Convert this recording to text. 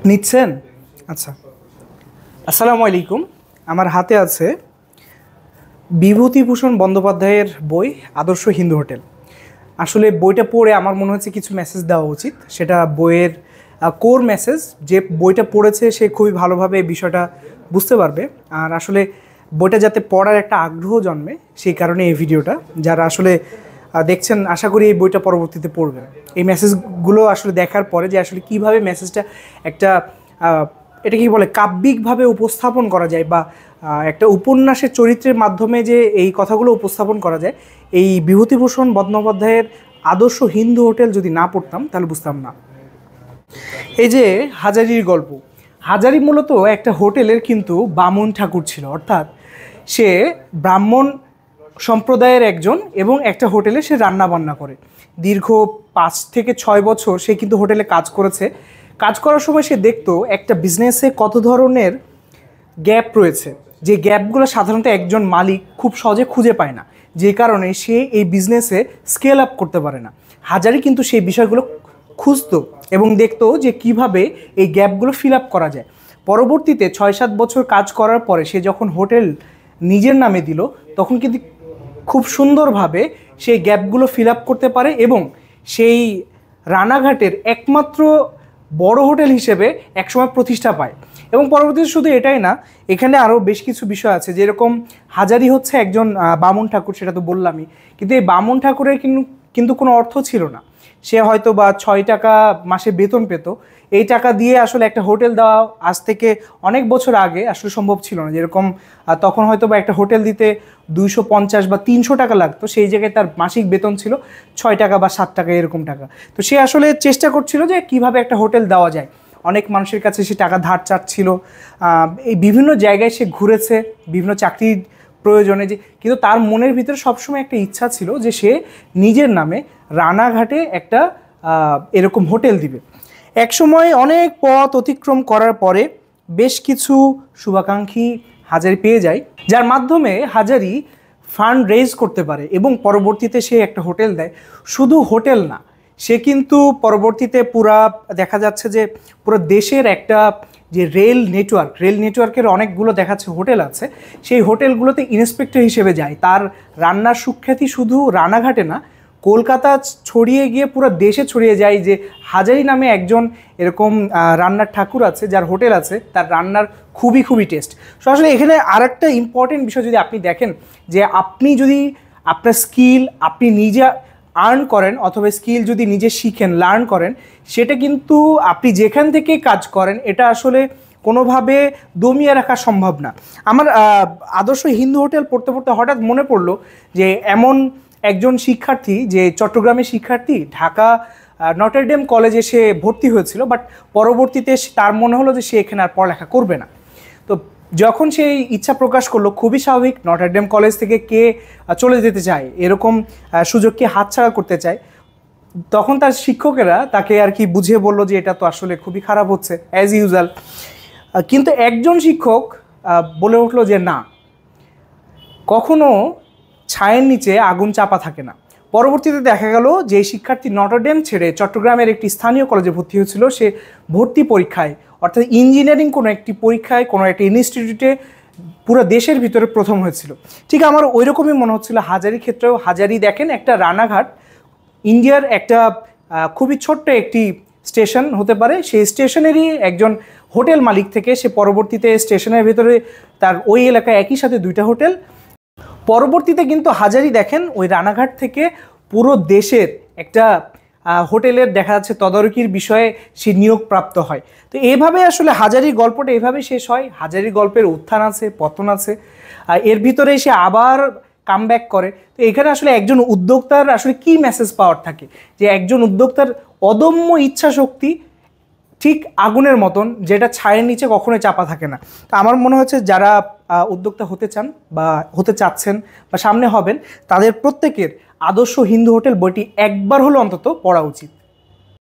নিচ্ছেন? আচ্ছা, আসসালামু আলাইকুম। আমার হাতে আছে বিভূতিভূষণ বন্দ্যোপাধ্যায়ের বই আদর্শ হিন্দু হোটেল। আসলে বইটা পড়ে আমার মনে হচ্ছে কিছু মেসেজ দেওয়া উচিত। সেটা বইয়ের কোর মেসেজ। যে বইটা পড়েছে সে খুবই ভালোভাবে এই বিষয়টা বুঝতে পারবে। আর আসলে বইটা যাতে পড়ার একটা আগ্রহ জন্মে সেই কারণে এই ভিডিওটা। যারা আসলে দেখছেন আশা করি এই বইটা পরবর্তীতে পড়বেন। এই মেসেজগুলো আসলে দেখার পরে যে আসলে কীভাবে মেসেজটা একটা এটা কি বলে কাব্যিকভাবে উপস্থাপন করা যায় বা একটা উপন্যাসের চরিত্রের মাধ্যমে যে এই কথাগুলো উপস্থাপন করা যায়, এই বিভূতিভূষণ বন্দ্যোপাধ্যায়ের আদর্শ হিন্দু হোটেল যদি না পড়তাম তাহলে বুঝতাম না। এই যে হাজারির গল্প, হাজারি মূলত একটা হোটেলের কিন্তু বামুন ঠাকুর ছিল, অর্থাৎ সে ব্রাহ্মণ সম্প্রদায়ের একজন এবং একটা হোটেলে সে রান্না বান্না করে। দীর্ঘ 5 থেকে 6 বছর সে কিন্তু হোটেলে কাজ করেছে। কাজ করার সময় সে দেখতো একটা বিজনেসে কত ধরনের গ্যাপ রয়েছে, যে গ্যাপগুলো সাধারণত একজন মালিক খুব সহজে খুঁজে পায় না, যে কারণে সে এই বিজনেসে স্কেল আপ করতে পারে না। হাজারি কিন্তু সেই বিষয়গুলো খুঁজতো এবং দেখতো যে কিভাবে এই গ্যাপগুলো ফিল আপ করা যায়। পরবর্তীতে 6-7 বছর কাজ করার পরে সে যখন হোটেল নিজের নামে দিল, তখন কিন্তু খুব সুন্দরভাবে সেই গ্যাপগুলো ফিল আপ করতে পারে এবং সেই রানাঘাটের একমাত্র বড় হোটেল হিসেবে একসময় প্রতিষ্ঠা পায়। এবং পরবর্তীতে শুধু এটাই না, এখানে আরও বেশ কিছু বিষয় আছে। যেরকম হাজারি হচ্ছে একজন বামুন ঠাকুর, সেটা তো বললামই, কিন্তু এই বামুন ঠাকুরের কিন্তু কোনো অর্থ ছিল না। সে হয়তো বা 6 টাকা মাসে বেতন পেত। এই টাকা দিয়ে আসলে একটা হোটেল দেওয়া আজ থেকে অনেক বছর আগে আসলে সম্ভব ছিল না। যেরকম তখন হয়তো বা একটা হোটেল দিতে 250 বা 300 টাকা লাগতো, সেই জায়গায় তার মাসিক বেতন ছিল 6 টাকা বা 7 টাকা এরকম টাকা। তো সে আসলে চেষ্টা করছিল যে কিভাবে একটা হোটেল দেওয়া যায়। অনেক মানুষের কাছে সে টাকা ধার চাচ্ছিল। এই বিভিন্ন জায়গায় সে ঘুরেছে বিভিন্ন চাকরির প্রয়োজনে, যে কিন্তু তার মনের ভিতরে সবসময় একটা ইচ্ছা ছিল যে সে নিজের নামে রানাঘাটে একটা এরকম হোটেল দিবে। একসময় অনেক পথ অতিক্রম করার পরে বেশ কিছু শুভাকাঙ্ক্ষী হাজারি পেয়ে যায়, যার মাধ্যমে হাজারি ফান্ড রেজ করতে পারে এবং পরবর্তীতে সে একটা হোটেল দেয়। শুধু হোটেল না, সে কিন্তু পরবর্তীতে পুরা দেখা যাচ্ছে যে পুরো দেশের একটা যে রেল নেটওয়ার্কের অনেকগুলো দেখাচ্ছে হোটেল আছে, সেই হোটেলগুলোতে ইন্সপেক্টর হিসেবে যায়। তার রান্নার সুখ্যাতি শুধু রানাঘাটে না, কলকাতা ছড়িয়ে গিয়ে পুরো দেশে ছড়িয়ে যায় যে হাজারি নামে একজন এরকম রান্নার ঠাকুর আছে, যার হোটেল আছে, তার রান্নার খুবই টেস্ট। সো আসলে এখানে আর একটা ইম্পর্টেন্ট বিষয় যদি আপনি দেখেন, যে আপনি যদি আপনার স্কিল আপনি নিজে আর্ন করেন অথবা স্কিল যদি নিজে শিখেন, লার্ন করেন, সেটা কিন্তু আপনি যেখান থেকে কাজ করেন এটা আসলে কোনোভাবে দমিয়ে রাখা সম্ভব না। আমার আদর্শ হিন্দু হোটেল পড়তে পড়তে হঠাৎ মনে পড়লো যে এমন একজন শিক্ষার্থী, যে চট্টগ্রামের শিক্ষার্থী, ঢাকা নটরডেম কলেজে সে ভর্তি হয়েছিল, বাট পরবর্তীতে তার মনে হলো যে সে এখানে আর পড়ালেখা করবে না। তো যখন সেই ইচ্ছা প্রকাশ করলো, খুবই স্বাভাবিক, নটরডেম কলেজ থেকে কে চলে যেতে চায়, এরকম সুযোগকে হাতছাড়া করতে চায়। তখন তার শিক্ষকেরা তাকে আর কি বুঝিয়ে বললো যে এটা তো আসলে খুবই খারাপ হচ্ছে, অ্যাজ ইউজুয়াল। কিন্তু একজন শিক্ষক বলে উঠলো যে না, কখনো ছায়ের নিচে আগুন চাপা থাকে না। পরবর্তীতে দেখা গেল যে শিক্ষার্থী নটরডেম ছেড়ে চট্টগ্রামের একটি স্থানীয় কলেজে ভর্তি হয়েছিল, সে ভর্তি পরীক্ষায় অর্থাৎ ইঞ্জিনিয়ারিং কোনো একটি পরীক্ষায় কোনো একটা ইনস্টিটিউটে পুরো দেশের ভিতরে প্রথম হয়েছিল। ঠিক আমার ওই রকমই মনে হচ্ছিল হাজারির ক্ষেত্রেও। হাজারি দেখেন একটা রানাঘাট, ইন্ডিয়ার একটা খুবই ছোট্ট একটি স্টেশন হতে পারে, সেই স্টেশনেরই একজন হোটেল মালিক থেকে সে পরবর্তীতে স্টেশনের ভিতরে তার ওই এলাকায় একই সাথে 2টা হোটেল। পরবর্তীতে কিন্তু হাজারি দেখেন ওই রানাঘাট থেকে পুরো দেশের একটা হোটেলের দেখা যাচ্ছে তদারকির বিষয়ে সে নিয়োগপ্রাপ্ত হয়। তো এইভাবে আসলে হাজারির গল্পটা এভাবে শেষ হয়। হাজারির গল্পের উত্থান আছে, পতন আছে, এর ভিতরে সে আবার কামব্যাক করে। তো এখানে আসলে একজন উদ্যোক্তার আসলে কি মেসেজ পাওয়ার থাকে, যে একজন উদ্যোক্তার অদম্য ইচ্ছা শক্তি ঠিক আগুনের মতন, যেটা ছায়ের নিচে কখনোই চাপা থাকে না। তো আমার মনে হচ্ছে যারা উদ্যোক্তা হতে চান বা হতে চাচ্ছেন বা সামনে হবেন, তাদের প্রত্যেকের আদর্শ হিন্দু হোটেল বইটি একবার হলো অন্তত পড়া উচিত।